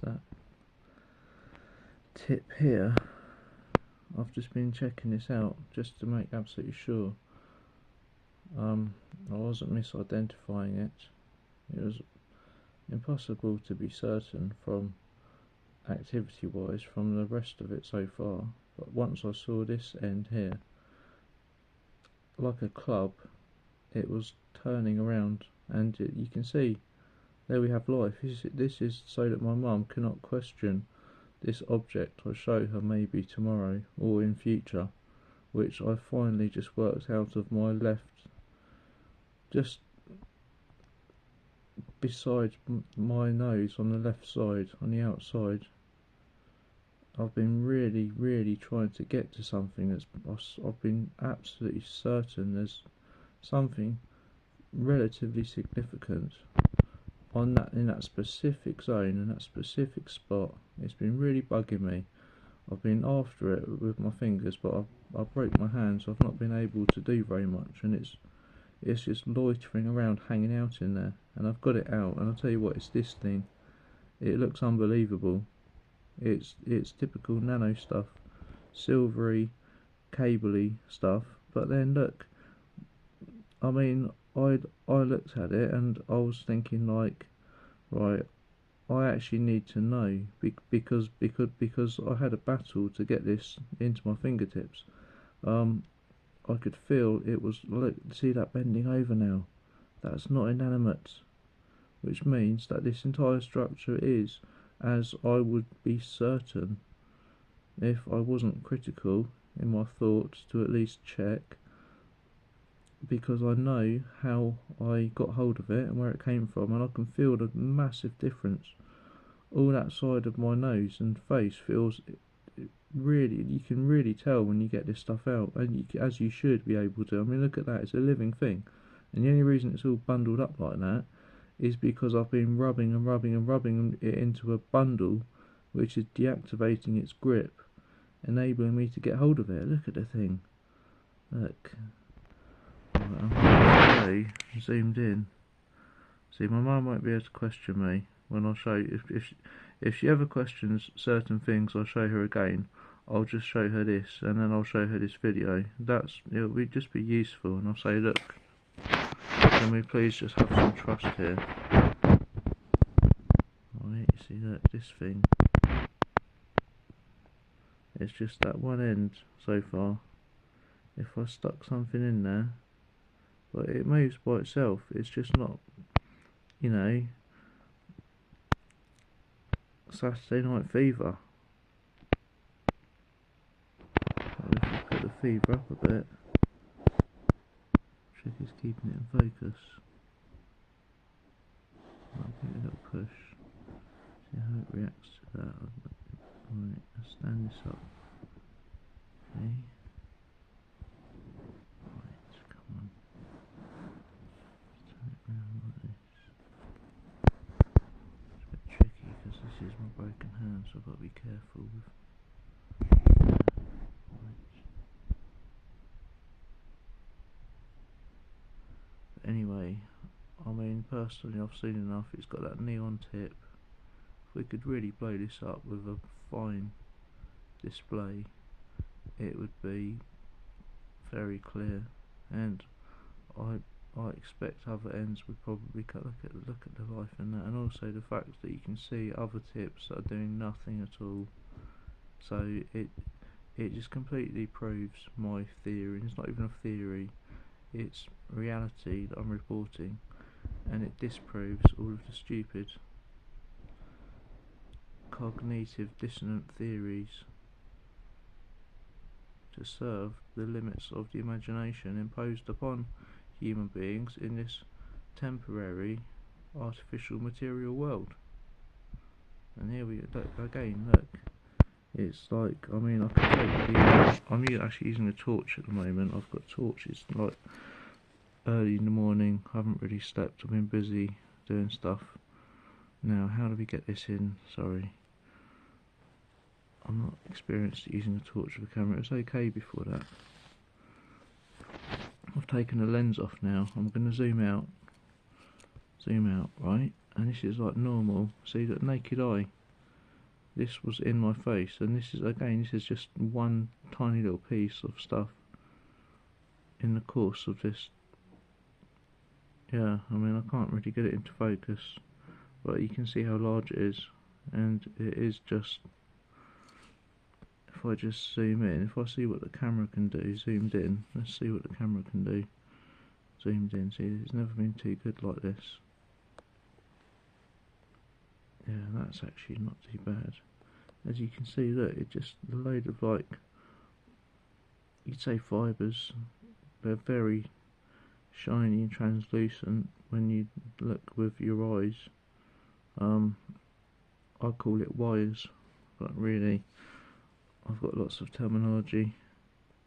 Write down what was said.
that tip here. I've just been checking this out just to make absolutely sure I wasn't misidentifying it. It was impossible to be certain from activity wise from the rest of it so far, but once I saw this end here, like a club, it was turning around, and you can see there we have life. This is so that my mum cannot question this object I show her maybe tomorrow or in future, which I finally just worked out of my left, just beside my nose on the left side, on the outside. I've been really trying to get to something I've been absolutely certain there's something relatively significant on that, in that specific zone, in that specific spot. It's been really bugging me. I've been after it with my fingers, but I broke my hand, so I've not been able to do very much, and it's just loitering around, hanging out in there. And I've got it out, and I'll tell you what, it's this thing. It looks unbelievable. It's typical nano stuff, silvery, cabley stuff. But then look, I mean, I looked at it and I was thinking, like, right, I actually need to know, because I had a battle to get this into my fingertips. I could feel it was, look, see that bending over now? That's not inanimate, which means that this entire structure is, as I would be certain if I wasn't critical in my thoughts to at least check, because I know how I got hold of it and where it came from, and I can feel the massive difference. All that side of my nose and face feels really, you can really tell when you get this stuff out, and as you should be able to. I mean, look at that, it's a living thing, and the only reason it's all bundled up like that is because I've been rubbing it into a bundle which is deactivating its grip, enabling me to get hold of it. Look at the thing. Look. I'm going to show, zoomed in. See, my mum won't be able to question me when I show. If she ever questions certain things, I'll show her again. I'll just show her this, and then I'll show her this video. It'll just be useful, and I'll say, look, can we please just have some trust here? Right, you see that, this thing, it's just that one end so far. If I stuck something in there, but it moves by itself, it's just not, you know, Saturday Night Fever. So if I put the fever up a bit, check it's keeping it in focus. I'll give it a little push, see how it reacts to that. Right, let's stand this up. Okay. Right, come on. Turn it round like this. It's a bit tricky because this is my broken hand, so I've got to be careful with. But anyway, I mean, personally, I've seen enough. It's got that neon tip. If we could really blow this up with a fine display, it would be very clear, and I expect other ends would probably look at the life in that, and also the fact that you can see other tips that are doing nothing at all. So it just completely proves my theory, and it's not even a theory, it's reality that I'm reporting, and it disproves all of the stupid cognitive dissonant theories to serve the limits of the imagination imposed upon human beings in this temporary artificial material world. And here we look again, look, it's like, I mean, I can take I'm actually using a torch at the moment. I've got torches, like, early in the morning, I haven't really slept, I've been busy doing stuff. Now, how do we get this in? Sorry, I'm not experienced at using a torch with a camera. It was okay before that. I've taken the lens off now. I'm going to zoom out, right, and this is like normal. See that naked eye, this was in my face, and this is, again, this is just one tiny little piece of stuff in the course of this. Yeah, I mean, I can't really get it into focus, but you can see how large it is, and it is just, if I just zoom in, if I see what the camera can do, zoomed in, let's see what the camera can do, zoomed in, see, it's never been too good like this. Yeah, that's actually not too bad. As you can see, look, it just, a load of, like, you'd say fibres, they're very shiny and translucent when you look with your eyes. I call it wires, but really I've got lots of terminology